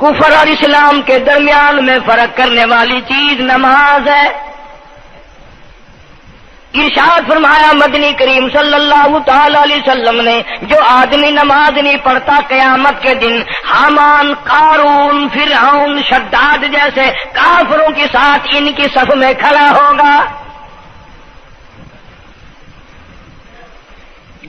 کفر اور اسلام کے درمیان میں فرق کرنے والی چیز نماز ہے۔ ارشاد فرمایا مدنی کریم صلی اللہ تعالی علیہ وسلم نے، جو آدمی نماز نہیں پڑھتا قیامت کے دن حامان، قارون، فرعون، شداد جیسے کافروں کے ساتھ ان کی صف میں کھڑا ہوگا۔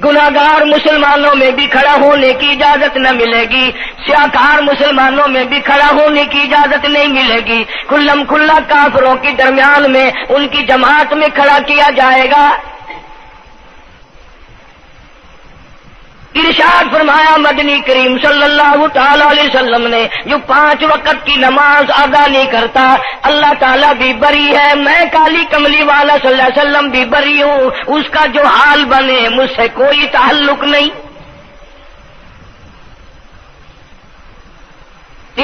گناہگار مسلمانوں میں بھی کھڑا ہونے کی اجازت نہ ملے گی، سیاکار مسلمانوں میں بھی کھڑا ہونے کی اجازت نہیں ملے گی، کھلم کھلا کافروں کے درمیان میں ان کی جماعت میں کھڑا کیا جائے گا۔ ارشاد فرمایا مدنی کریم صلی اللہ تعالی علیہ وسلم نے، جو 5 وقت کی نماز ادا نہیں کرتا اللہ تعالیٰ بھی بری ہے، میں کالی کملی والا صلی اللہ علیہ وسلم بھی بری ہوں، اس کا جو حال بنے مجھ سے کوئی تعلق نہیں۔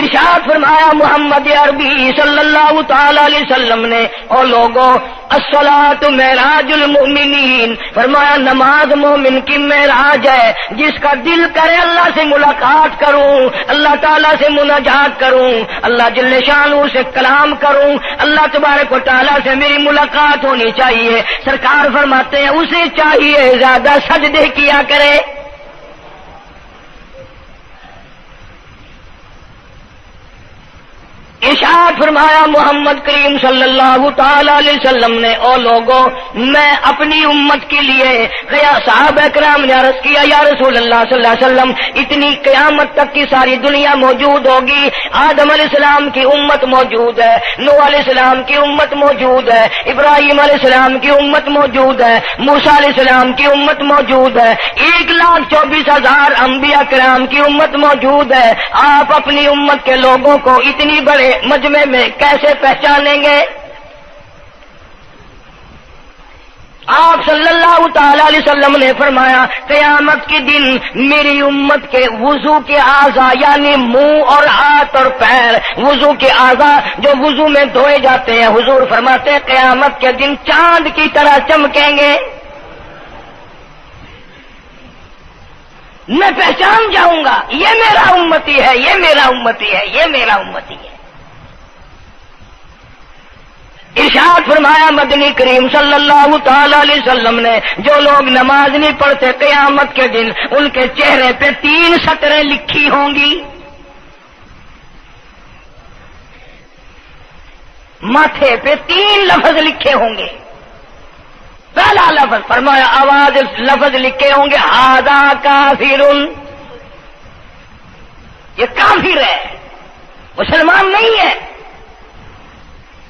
ارشاد فرمایا محمد عربی صلی اللہ تعالی علیہ وسلم نے، اور لوگوں الصلاۃ معراج المؤمنین، فرمایا نماز مومن کی معراج ہے، جس کا دل کرے اللہ سے ملاقات کروں، اللہ تعالیٰ سے مناجات کروں، اللہ جل شانہ سے کلام کروں، اللہ تبارک و تعالیٰ سے میری ملاقات ہونی چاہیے۔ سرکار فرماتے ہیں اسے چاہیے زیادہ سجدے کیا کرے۔ ارشاد فرمایا محمد کریم صلی اللہ تعالی علیہ وسلم نے، او لوگوں میں اپنی امت کے لیے صحابہ کرام نے عرض کیا یا رسول اللہ صلی اللہ علیہ وسلم اتنی قیامت تک کی ساری دنیا موجود ہوگی، آدم علیہ السلام کی امت موجود ہے، نوح علیہ السلام کی امت موجود ہے، ابراہیم علیہ السلام کی امت موجود ہے، موسیٰ علیہ السلام کی امت موجود ہے، 1,24,000 انبیاء کرام کی امت موجود ہے، آپ اپنی امت کے لوگوں کو اتنی بڑے مجمع میں کیسے پہچانیں گے؟ آپ صلی اللہ تعالی علیہ وسلم نے فرمایا قیامت کے دن میری امت کے وضو کے اعضاء یعنی منہ اور ہاتھ اور پیر، وضو کے اعضاء جو وضو میں دھوئے جاتے ہیں، حضور فرماتے ہیں قیامت کے دن چاند کی طرح چمکیں گے، میں پہچان جاؤں گا یہ میرا امتی ہے، یہ میرا امتی ہے، یہ میرا امتی ہے۔ ارشاد فرمایا مدنی کریم صلی اللہ تعالی علیہ وسلم نے، جو لوگ نماز نہیں پڑھتے قیامت کے دن ان کے چہرے پہ 3 سطریں لکھی ہوں گی، ماتھے پہ 3 لفظ لکھے ہوں گے۔ پہلا لفظ فرمایا آواز لفظ لکھے ہوں گے ھذا کافر، یہ کافر ہے، مسلمان نہیں ہے،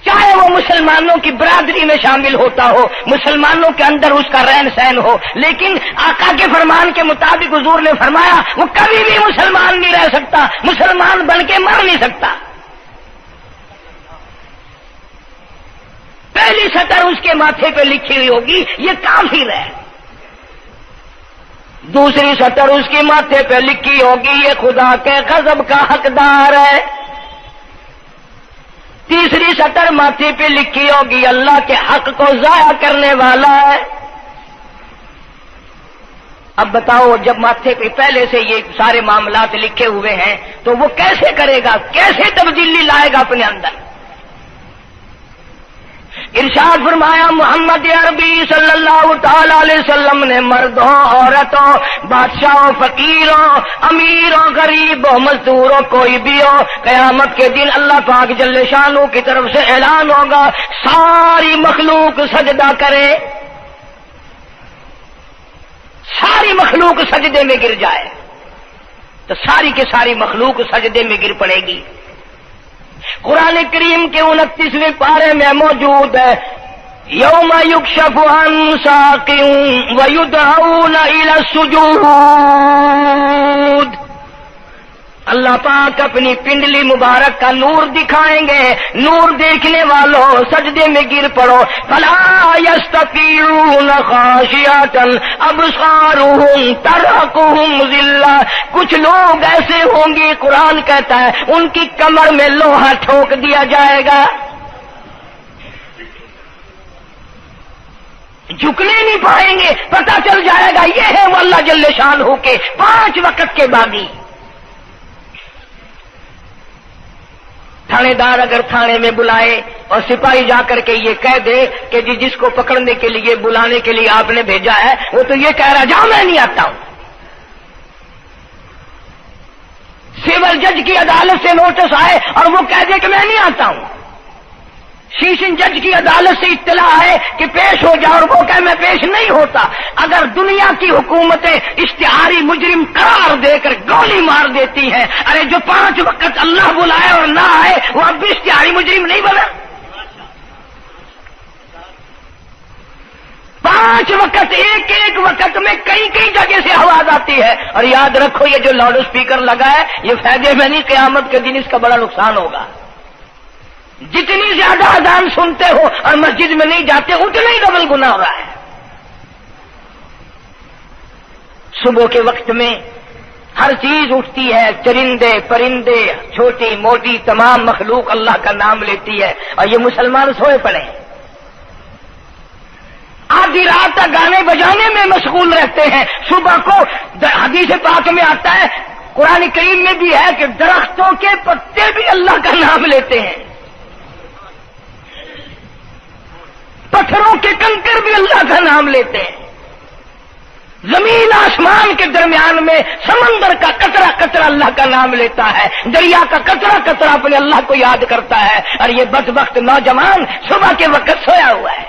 چاہے وہ مسلمانوں کی برادری میں شامل ہوتا ہو، مسلمانوں کے اندر اس کا رہن سہن ہو، لیکن آقا کے فرمان کے مطابق حضور نے فرمایا وہ کبھی بھی مسلمان نہیں رہ سکتا، مسلمان بن کے مر نہیں سکتا۔ پہلی سطر اس کے ماتھے پہ لکھی ہوئی ہوگی یہ کافر ہے، دوسری سطر اس کے ماتھے پہ لکھی ہوگی یہ خدا کے غضب کا حقدار ہے، تیسری سطر ماتھے پہ لکھی ہوگی اللہ کے حق کو ضائع کرنے والا ہے۔ اب بتاؤ جب ماتھے پہ پہلے سے یہ سارے معاملات لکھے ہوئے ہیں تو وہ کیسے کرے گا، کیسے تبدیلی لائے گا اپنے اندر؟ ارشاد فرمایا محمد عربی صلی اللہ تعالی علیہ وسلم نے، مردوں عورتوں بادشاہوں فقیروں امیروں غریبوں مزدوروں کوئی بھی ہو، قیامت کے دن اللہ پاک جل شانہ کی طرف سے اعلان ہوگا ساری مخلوق سجدہ کرے، ساری مخلوق سجدے میں گر جائے تو ساری کی ساری مخلوق سجدے میں گر پڑے گی۔ قرآن کریم کے 29ویں پارے میں موجود ہے یوم یکشف عن ساق ویدعون الی السجود، اللہ پاک اپنی پنڈلی مبارک کا نور دکھائیں گے، نور دیکھنے والوں سجدے میں گر پڑو، فلا یستطیعون خاشعۃ ابصارهم ترهقهم ذلہ، کچھ لوگ ایسے ہوں گے قرآن کہتا ہے ان کی کمر میں لوہا ٹھوک دیا جائے گا، جھکنے نہیں پائیں گے، پتہ چل جائے گا یہ ہے وہ اللہ جل شانہ کے 5 وقت کے باغی۔ تھانے دار اگر تھانے میں بلائے اور سپاہی جا کر کے یہ کہہ دے کہ جی جس کو پکڑنے کے لیے بلانے کے لیے آپ نے بھیجا ہے وہ تو یہ کہہ رہا جاؤ میں نہیں آتا ہوں. سول جج کی عدالت سے نوٹس آئے اور وہ کہہ دے کہ میں نہیں آتا ہوں. سیشن جج کی عدالت سے اطلاع ہے کہ پیش ہو جائے اور وہ کہے میں پیش نہیں ہوتا. اگر دنیا کی حکومتیں اشتہاری مجرم قرار دے کر گولی مار دیتی ہیں، ارے جو 5 وقت اللہ بلائے اور نہ آئے وہ اب بھی اشتہاری مجرم نہیں بنا؟ 5 وقت ایک وقت میں کئی جگہ سے آواز آتی ہے. اور یاد رکھو یہ جو لاؤڈ اسپیکر لگا ہے یہ فائدے میں نہیں، قیامت کے دن اس کا بڑا نقصان ہوگا. جتنی زیادہ اذان سنتے ہو اور مسجد میں نہیں جاتے اتنا ہی ڈبل گناہ ہو رہا ہے. صبح کے وقت میں ہر چیز اٹھتی ہے، چرندے پرندے چھوٹی موٹی تمام مخلوق اللہ کا نام لیتی ہے اور یہ مسلمان سوئے پڑے ہیں. آدھی رات تک گانے بجانے میں مشغول رہتے ہیں. صبح کو حدیث پاک میں آتا ہے، قرآن کریم میں بھی ہے کہ درختوں کے پتے بھی اللہ کا نام لیتے ہیں، پتھروں کے کنکر بھی اللہ کا نام لیتے ہیں. زمین آسمان کے درمیان میں سمندر کا قطرہ قطرہ اللہ کا نام لیتا ہے، دریا کا قطرہ قطرہ اپنے اللہ کو یاد کرتا ہے. اور یہ بدبخت نوجوان صبح کے وقت سویا ہوا ہے.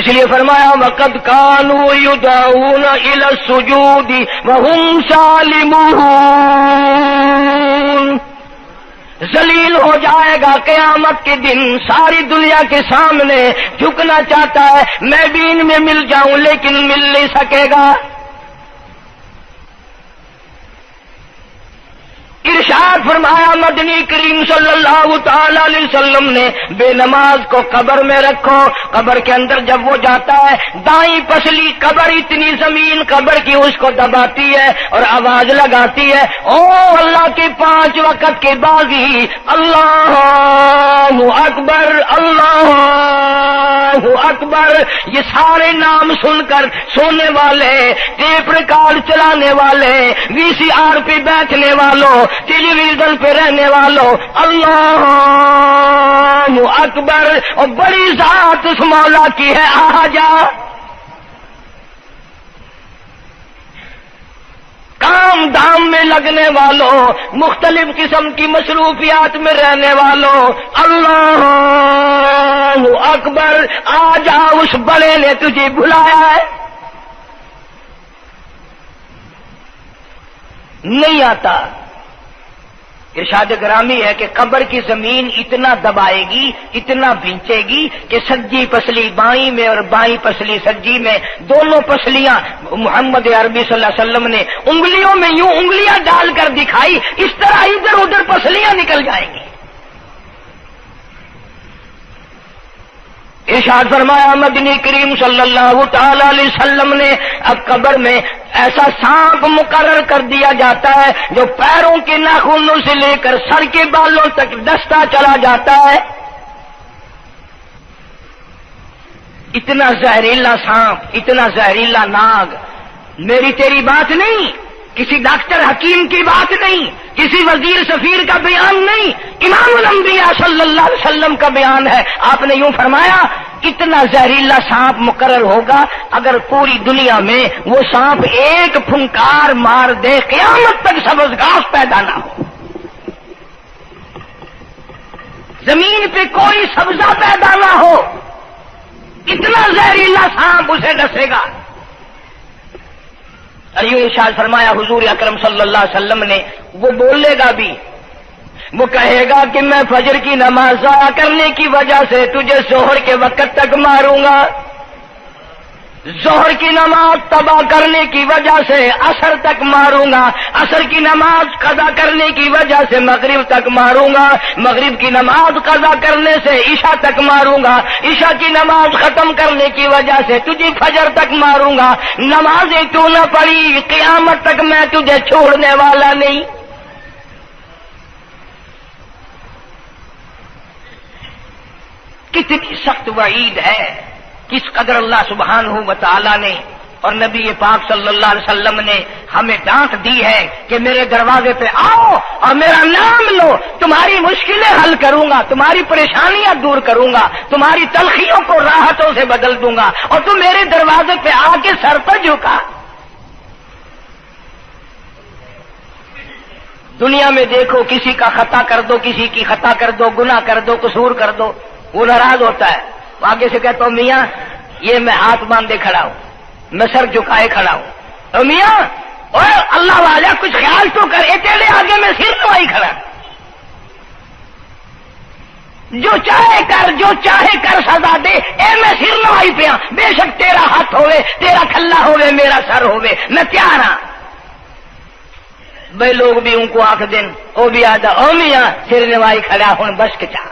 اس لیے فرمایا وَقَدْ كَانُوا يُدْعَوْنَ إِلَى السُّجُودِ وَهُمْ سَالِمُونَ. ذلیل ہو جائے گا قیامت کے دن، ساری دنیا کے سامنے جھکنا چاہتا ہے میں بھی ان میں مل جاؤں لیکن مل نہیں سکے گا. ارشاد فرمایا مدنی کریم صلی اللہ تعالی علیہ وسلم نے بے نماز کو قبر میں رکھو. قبر کے اندر جب وہ جاتا ہے دائیں پسلی قبر اتنی زمین قبر کی اس کو دباتی ہے اور آواز لگاتی ہے او اللہ کے 5 وقت کے باغی اللہ اکبر اللہ اکبر. یہ سارے نام سن کر سونے والے، ٹیپ ریکارڈ چلانے والے، وی سی آر پہ بیٹھنے والوں، ٹیلی ویژن پہ رہنے والوں اللہ اکبر اور بڑی ذات اس مولا کی ہے آ جا. کام دام میں لگنے والوں، مختلف قسم کی مصروفیات میں رہنے والوں اللہ اکبر آ جا، اس بڑے نے تجھے بلایا ہے. نہیں آتا. ارشاد گرامی ہے کہ قبر کی زمین اتنا دبائے گی، اتنا بھینچے گی کہ سجی پسلی بائیں میں اور بائیں پسلی سجی میں دونوں پسلیاں محمد عربی صلی اللہ علیہ وسلم نے انگلیوں میں یوں انگلیاں ڈال کر دکھائی، اس طرح ادھر ادھر پسلیاں نکل جائیں گی. ارشاد فرمایا مدنی کریم صلی اللہ تعالی علیہ وسلم نے اب قبر میں ایسا سانپ مقرر کر دیا جاتا ہے جو پیروں کے ناخنوں سے لے کر سر کے بالوں تک ڈستا چلا جاتا ہے. اتنا زہریلا سانپ، اتنا زہریلا ناگ. میری تیری بات نہیں، کسی ڈاکٹر حکیم کی بات نہیں، کسی وزیر سفیر کا بیان نہیں، امام الانبیاء صلی اللہ علیہ وسلم کا بیان ہے. آپ نے یوں فرمایا اتنا زہریلا سانپ مقرر ہوگا اگر پوری دنیا میں وہ سانپ ایک پھنکار مار دے قیامت تک سبز گھاس پیدا نہ ہو، زمین پہ کوئی سبزہ پیدا نہ ہو، اتنا زہریلا سانپ اسے ڈسے گا. ارے ارشاد فرمایا حضور اکرم صلی اللہ علیہ وسلم نے وہ بولے گا بھی، وہ کہے گا کہ میں فجر کی نماز ضائع کرنے کی وجہ سے تجھے ظہر کے وقت تک ماروں گا، ظہر کی نماز تباہ کرنے کی وجہ سے عصر تک ماروں گا، عصر کی نماز قضا کرنے کی وجہ سے مغرب تک ماروں گا، مغرب کی نماز قضا کرنے سے عشاء تک ماروں گا، عشاء کی نماز ختم کرنے کی وجہ سے تجھے فجر تک ماروں گا. نمازیں تو نہ پڑھی قیامت تک میں تجھے چھوڑنے والا نہیں. کتنی سخت وعید ہے، کس قدر اللہ سبحانہ و تعالی نے اور نبی پاک صلی اللہ علیہ وسلم نے ہمیں ڈانٹ دی ہے کہ میرے دروازے پہ آؤ اور میرا نام لو، تمہاری مشکلیں حل کروں گا، تمہاری پریشانیاں دور کروں گا، تمہاری تلخیوں کو راحتوں سے بدل دوں گا، اور تم میرے دروازے پہ آ کے سر پر جھکا۔ دنیا میں دیکھو، کسی کا خطا کر دو، کسی کی خطا کر دو، گناہ کر دو، قصور کر دو، وہ ناراض ہوتا ہے، وہ آگے سے کہتا ہوں میاں یہ میں ہاتھ باندھے کھڑا ہوں، میں سر جھکائے کھڑا ہوں، اور میاں اور اللہ والا کچھ خیال تو کر، تیرے آگے میں سر نوائی کھڑا، جو چاہے کر، جو چاہے کر سزا دے، اے میں سر نوائی پیا، بے شک تیرا ہاتھ ہوئے، تیرا کھلا ہوئے، میرا سر ہوئے، میں تیار ہاں۔ بھائی لوگ بھی ان کو آنکھ دیں، وہ بھی آدھا او میاں سر نوائی کھڑا ہوں، بس کے چاہ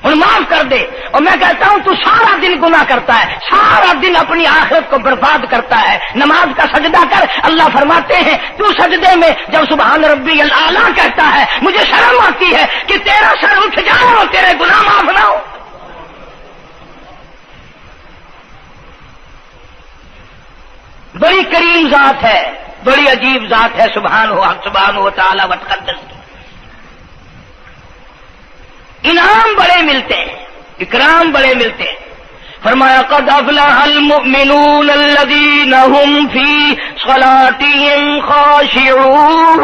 ہوں معاف کر دے۔ اور میں کہتا ہوں تو سارا دن گناہ کرتا ہے، سارا دن اپنی آخرت کو برباد کرتا ہے، نماز کا سجدہ کر، اللہ فرماتے ہیں تو سجدے میں جب سبحان ربی الاعلیٰ کہتا ہے مجھے شرم آتی ہے کہ تیرا سر اٹھ جائے اور تیرے گناہ معاف نہ ہو۔ بڑی کریم ذات ہے، بڑی عجیب ذات ہے، سبحان و تعالی و تقدس کی، انعام بڑے ملتے ہیں، اکرام بڑے ملتے ہیں۔ فرمایا قد افلح المؤمنون الذین هم فی صلاتهم خاشعون،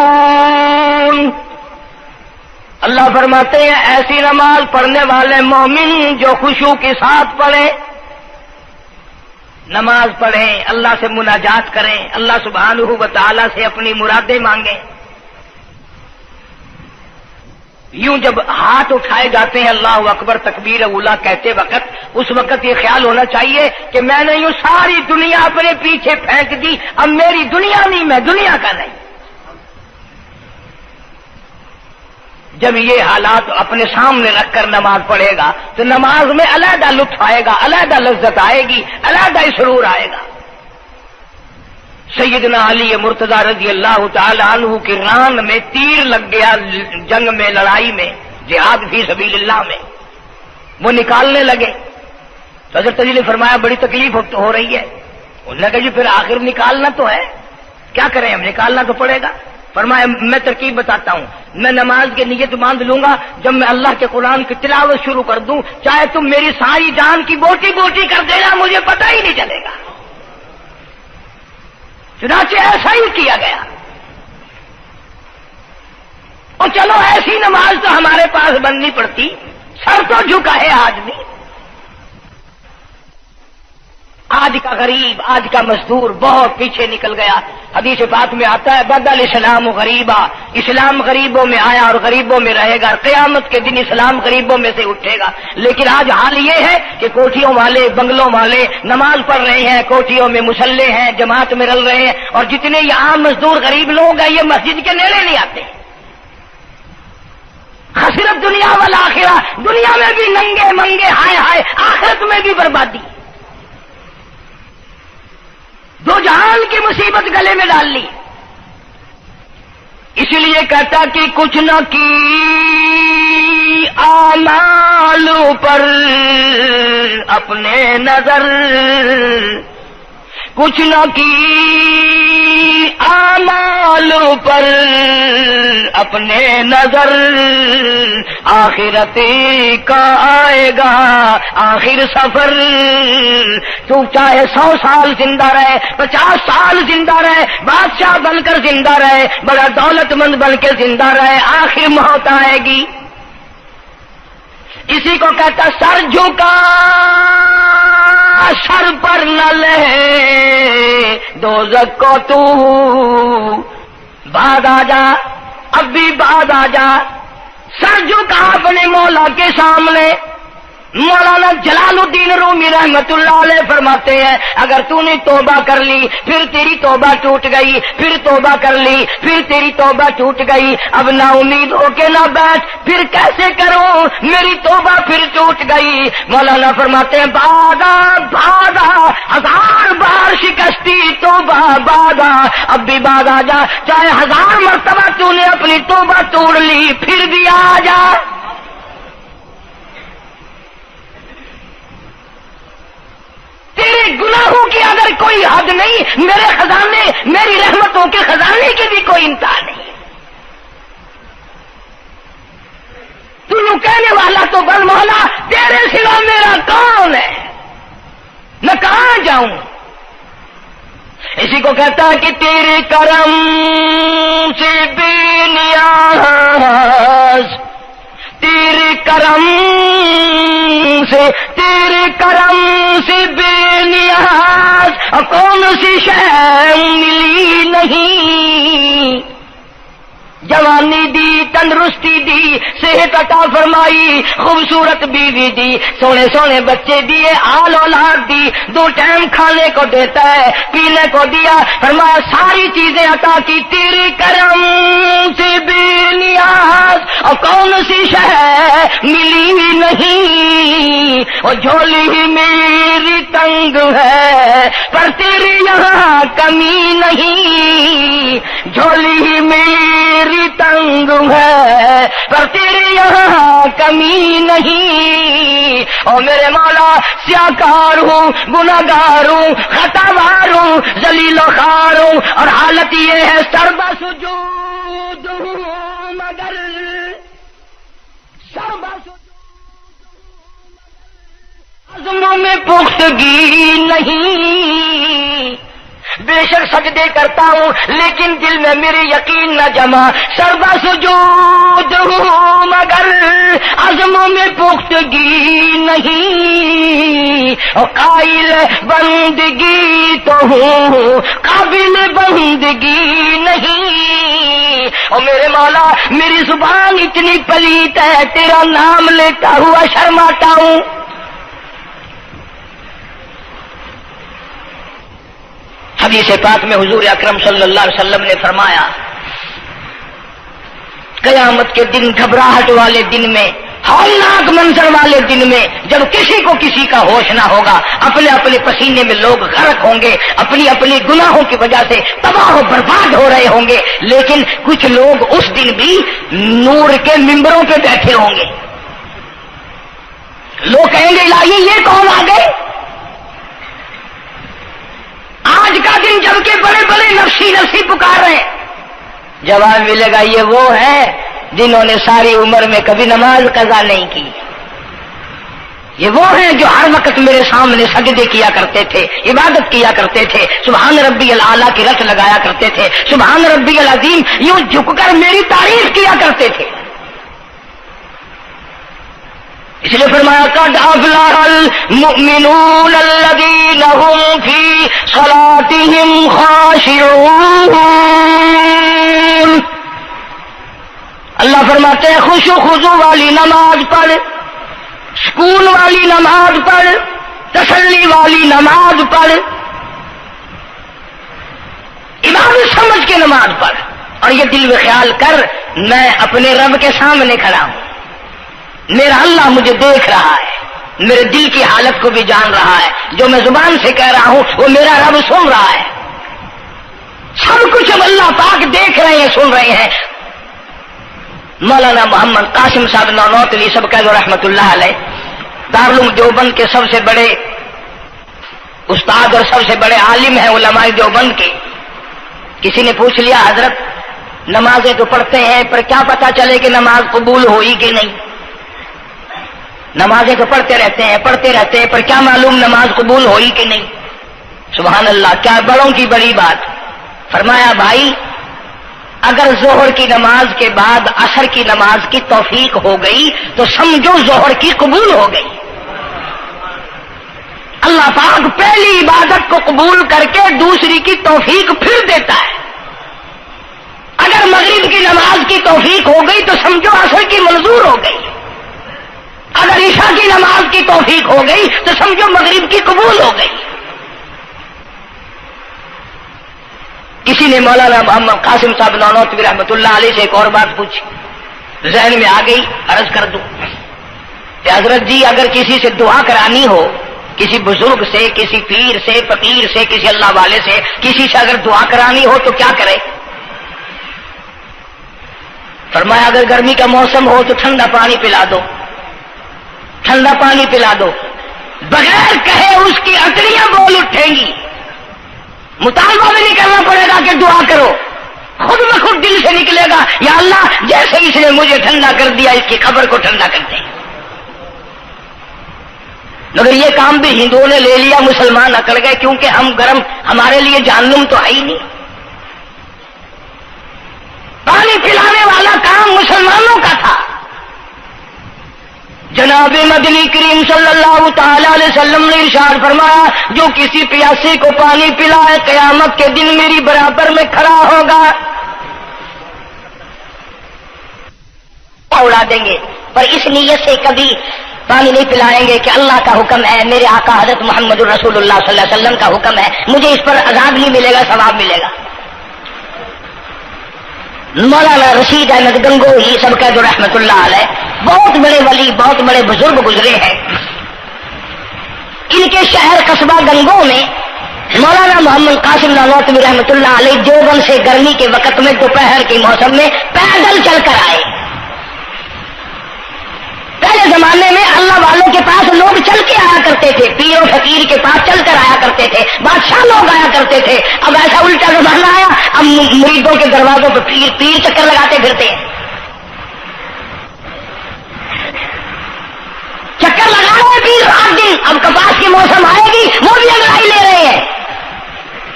اللہ فرماتے ہیں ایسی نماز پڑھنے والے مومن جو خشوع کے ساتھ پڑھیں، نماز پڑھیں، اللہ سے مناجات کریں، اللہ سبحانہ و تعالی سے اپنی مرادیں مانگیں۔ یوں جب ہاتھ اٹھائے جاتے ہیں اللہ اکبر تکبیر اولا کہتے وقت، اس وقت یہ خیال ہونا چاہیے کہ میں نے یوں ساری دنیا اپنے پیچھے پھینک دی، اب میری دنیا نہیں، میں دنیا کا نہیں۔ جب یہ حالات اپنے سامنے رکھ کر نماز پڑھے گا تو نماز میں علیحدہ لطف آئے گا، علیحدہ لذت آئے گی، علیحدہ سرور آئے گا۔ سیدنا علی مرتضی رضی اللہ تعالی عنہ کی ران میں تیر لگ گیا، جنگ میں، لڑائی میں، جہاد فی سبیل اللہ میں، وہ نکالنے لگے تو حضرت علی نے فرمایا بڑی تکلیف ہو رہی ہے۔ انہوں نے کہا جی پھر آخر نکالنا تو ہے، کیا کریں ہم، نکالنا تو پڑے گا۔ فرمایا میں ترکیب بتاتا ہوں، میں نماز کی نیت باندھ لوں گا، جب میں اللہ کے قرآن کی تلاوت شروع کر دوں چاہے تم میری ساری جان کی بوٹی بوٹی کر دینا، مجھے پتہ ہی نہیں چلے گا۔ چنانچہ ایسا ہی کیا گیا۔ اور چلو ایسی نماز تو ہمارے پاس بننی پڑتی، سر تو جھکا ہے آدمی۔ آج کا غریب، آج کا مزدور بہت پیچھے نکل گیا۔ حدیث پاک میں آتا ہے بدل اسلام غریبا، اسلام غریبوں میں آیا اور غریبوں میں رہے گا، قیامت کے دن اسلام غریبوں میں سے اٹھے گا۔ لیکن آج حال یہ ہے کہ کوٹھیوں والے، بنگلوں والے نماز پڑھ رہے ہیں، کوٹھیوں میں مصلے ہیں، جماعت میں رل رہے ہیں، اور جتنے یہ عام مزدور غریب لوگ ہیں یہ مسجد کے نیڑے نہیں آتے۔ خسرت دنیا والآخرہ، دنیا میں بھی ننگے منگے ہائے ہائے، آخرت میں بھی بربادی، دو جہان کی مصیبت گلے میں ڈال لی۔ اسی لیے کہتا کہ کچھ نہ کی اعمال پر اپنے نظر، کچھ نہ کی اعمال پر اپنے نظر، آخرت کا آئے گا آخر سفر۔ تو چاہے 100 سال زندہ رہے، 50 سال زندہ رہے، بادشاہ بن کر زندہ رہے، بڑا دولت مند بن کے زندہ رہے، آخر موت آئے گی۔ اسی کو کہتا سر جھکا سر پر نہ لے دوزخ کو تو، بعد آ جا، اب بھی بعد آ جا، سر جھکا اپنے مولا کے سامنے۔ مولانا جلال الدین رومی رحمت اللہ علیہ فرماتے ہیں اگر تو نے توبہ کر لی پھر تیری توبہ ٹوٹ گئی، پھر توبہ کر لی پھر تیری توبہ ٹوٹ گئی، اب نا امید ہو کے نہ بیٹھ، پھر کیسے کروں، میری توبہ پھر ٹوٹ گئی۔ مولانا فرماتے ہیں بادا بادا، 1000 بار شکستی توبہ بادا، اب بھی بعد آ جا، چاہے 1000 مرتبہ تو نے اپنی توبہ توڑ لی پھر بھی آ جا۔ تیرے گناہوں کی اگر کوئی کوئی حد نہیں، میرے خزانے، میری رحمتوں کے خزانے کی بھی کوئی انتہا نہیں۔ تو یوں کہنے والا تو بل مولا تیرے سوا میرا کون ہے، میں کہاں جاؤں؟ اسی کو کہتا ہے کہ تیرے کرم سے بے نیاز، تیرے کرم سے بے نیاز، کون سی شے ملی نہیں، جوانی دی، تندرستی دی، صحت عطا فرمائی، خوبصورت بیوی دی، سونے سونے بچے دیے، آل اولاد دی، 2 ٹائم کھانے کو دیتا ہے، پینے کو دیا، فرمایا ساری چیزیں عطا کی، تیرے کرم سے بے نیاز، اور کون سی شے ملی نہیں، اور جھولی ہی میری تنگ ہے پر تیرے یہاں کمی نہیں، جھولی ہی میری تنگ ہے پر تیرے یہاں کمی نہیں، اور میرے مولا سیاکار ہوں، گناہگار ہوں، خطاوار ہوں، ذلیل و خوار ہوں، اور حالت یہ ہے سربا سجود ہوں مگر سربا عزموں میں پختگی نہیں، بے شک سجدے کرتا ہوں لیکن دل میں میرے یقین نہ جمع، سربا سجود ہوں مگر عزموں میں پختگی نہیں، اور قائل بندگی تو ہوں قابل بندگی نہیں، اور میرے مولا میری زبان اتنی پلیت ہے تیرا نام لیتا ہوا شرماتا ہوں۔ حدیث پاک میں حضور اکرم صلی اللہ علیہ وسلم نے فرمایا قیامت کے دن، گھبراہٹ والے دن میں، ہولناک منظر والے دن میں، جب کسی کو کسی کا ہوش نہ ہوگا، اپنے اپنے پسینے میں لوگ غرق ہوں گے، اپنی اپنی گناہوں کی وجہ سے تباہ و برباد ہو رہے ہوں گے، لیکن کچھ لوگ اس دن بھی نور کے ممبروں پہ بیٹھے ہوں گے، لوگ کہیں گے الہی یہ کون آ گئے؟ آج کا دن جبکہ بڑے بڑے نفسی نفسی پکار رہے ہیں، جواب ملے گا یہ وہ ہیں جنہوں نے ساری عمر میں کبھی نماز قضا نہیں کی، یہ وہ ہیں جو ہر وقت میرے سامنے سجدے کیا کرتے تھے، عبادت کیا کرتے تھے، سبحان ربی الاعلیٰ کی رٹ لگایا کرتے تھے، سبحان ربی العظیم یوں جھک کر میری تعریف کیا کرتے تھے۔ اس لیے فرمایا قد افلح المؤمنون الذین هم فی صلاتهم خاشعون، اللہ فرماتے ہیں خوش و خضوع والی نماز پڑھ، سکون والی نماز پڑھ، تسلی والی نماز پڑھ، عبادت سمجھ کے نماز پڑھ، اور یہ دل میں خیال کر میں اپنے رب کے سامنے کھڑا ہوں، میرا اللہ مجھے دیکھ رہا ہے، میرے دل کی حالت کو بھی جان رہا ہے، جو میں زبان سے کہہ رہا ہوں وہ میرا رب سن رہا ہے، سب کچھ اب اللہ پاک دیکھ رہے ہیں، سن رہے ہیں۔ مولانا محمد قاسم صاحب نانوتوی سب کہہ دو رحمت اللہ علیہ، دارالعلوم دیوبند کے سب سے بڑے استاد اور سب سے بڑے عالم ہیں علماء دیوبند کے۔ کسی نے پوچھ لیا حضرت نمازیں تو پڑھتے ہیں پر کیا پتا چلے کہ نماز قبول ہوئی کہ نہیں؟ نمازیں تو پڑھتے رہتے ہیں پر کیا معلوم نماز قبول ہوئی کہ نہیں؟ سبحان اللہ، کیا بڑوں کی بڑی بات۔ فرمایا بھائی اگر ظہر کی نماز کے بعد عصر کی نماز کی توفیق ہو گئی تو سمجھو ظہر کی قبول ہو گئی۔ اللہ پاک پہلی عبادت کو قبول کر کے دوسری کی توفیق پھر دیتا ہے۔ اگر مغرب کی نماز کی توفیق ہو گئی تو سمجھو عصر کی منظور ہو گئی، اگر عشاء کی نماز کی توفیق ہو گئی تو سمجھو مغرب کی قبول ہو گئی۔ کسی نے مولانا محمد قاسم صاحب نانوتوی رحمۃ اللہ علیہ سے ایک اور بات پوچھی، ذہن میں آ گئی، عرض کر دوں کہ حضرت جی اگر کسی سے دعا کرانی ہو، کسی بزرگ سے، کسی پیر سے، فقیر سے، کسی اللہ والے سے، کسی سے اگر دعا کرانی ہو تو کیا کرے؟ فرمایا اگر گرمی کا موسم ہو تو ٹھنڈا پانی پلا دو، ٹھنڈا پانی پلا دو، بغیر کہے اس کی اٹڑیاں بول اٹھیں گی، مطالبہ بھی نہیں کرنا پڑے گا کہ دعا کرو، خود بخود دل سے نکلے گا یا اللہ جیسے اس نے مجھے ٹھنڈا کر دیا اس کی قبر کو ٹھنڈا کر دے۔ مگر یہ کام بھی ہندوؤں نے لے لیا، مسلمان اکڑ گئے کیونکہ ہم گرم، ہمارے لیے جہنم تو ہے ہی نہیں۔ پانی پلانے والا کام مسلمانوں کا تھا۔ جناب مدنی کریم صلی اللہ تعالی علیہ وسلم نے ارشاد فرمایا جو کسی پیاسی کو پانی پلائے قیامت کے دن میری برابر میں کھڑا ہوگا، اڑا دیں گے، پر اس نیت سے کبھی پانی نہیں پلائیں گے کہ اللہ کا حکم ہے، میرے آقا حضرت محمد الرسول اللہ صلی اللہ علیہ وسلم کا حکم ہے، مجھے اس پر عذاب نہیں ملے گا، ثواب ملے گا۔ مولانا رشید احمد گنگوہی سب کا جو رحمت اللہ علیہ، بہت بڑے ولی، بہت بڑے بزرگ گزرے ہیں۔ ان کے شہر قصبہ گنگو میں مولانا محمد قاسم نانوتوی رحمت اللہ علیہ دیوبند سے گرمی کے وقت میں دوپہر کے موسم میں پیدل چل کر آئے۔ پہلے زمانے میں اللہ والوں کے پاس لوگ چل کے آیا کرتے تھے، پیر و فقیر کے پاس چل کر آیا کرتے تھے، بادشاہ لوگ آیا کرتے تھے۔ اب ایسا الٹا زمانہ آیا، اب مریدوں کے دروازوں پہ پیر چکر لگاتے پھرتے ہیں، چکر لگا رہے پیر رات دن۔ اب کپاس کی موسم آئے گی وہ بھی انگڑائی لے رہے ہیں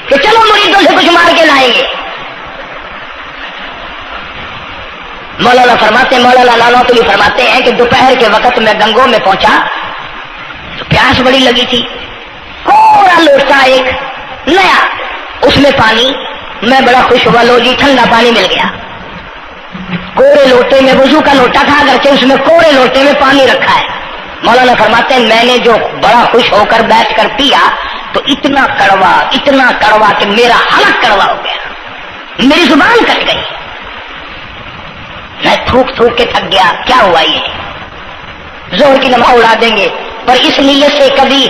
کہ چلو مریدوں سے کچھ مار کے لائیں گے۔ مولانا نانوتوی فرماتے ہیں کہ دوپہر کے وقت میں گنگو میں پہنچا تو پیاس بڑی لگی تھی، پورا لوٹا ایک نیا، اس میں پانی، میں بڑا خوش ہوا، لو جی ٹھنڈا پانی مل گیا۔ کوڑے لوٹے میں، وضو کا لوٹا تھا اگرچہ اس میں کوڑے لوٹے میں پانی رکھا ہے۔ مولانا فرماتے ہیں میں نے جو بڑا خوش ہو کر بیٹھ کر پیا تو اتنا کڑوا کہ میرا حلق کڑوا ہو گیا، میری زبان کٹ گئی، میں تھوک کے تھک گیا۔ کیا ہوا یہ؟ زہر کی نماز اڑا دیں گے، پر اس نیت سے کبھی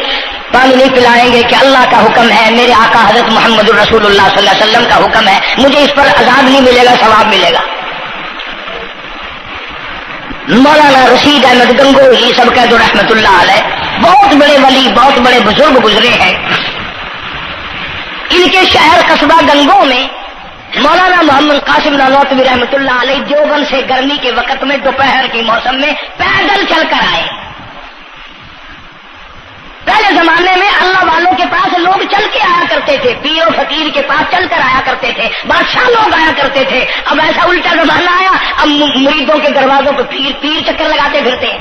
پانی نہیں پلائیں گے کہ اللہ کا حکم ہے، میرے آقا حضرت محمد الرسول اللہ صلی اللہ علیہ وسلم کا حکم ہے، مجھے اس پر عذاب نہیں ملے گا، ثواب ملے گا۔ مولانا رشید احمد گنگوہی سب کا جو رحمت اللہ علیہ، بہت بڑے ولی، بہت بڑے بزرگ گزرے ہیں۔ ان کے شہر قصبہ گنگو میں مولانا محمد قاسم نانوتوی رحمت اللہ علیہ دیوبند سے گرمی کے وقت میں دوپہر کے موسم میں پیدل چل کر آئے۔ پہلے زمانے میں اللہ والوں کے پاس لوگ چل کے آیا کرتے تھے، پیر و فقیر کے پاس چل کر آیا کرتے تھے، بادشاہ لوگ آیا کرتے تھے۔ اب ایسا الٹا زمانہ آیا، اب مریدوں کے دروازوں پہ پیر چکر لگاتے پھرتے ہیں،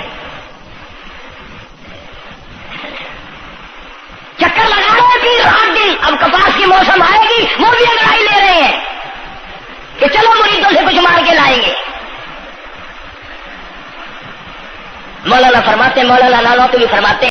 چکر لگا رہے پیر رات دن۔ اب کپاس کی موسم آئے گی وہ بھی انگڑائی لے رہے ہیں کہ چلو مریدوں سے کچھ مار کے لائیں گے۔ مولانا نانوتوی فرماتے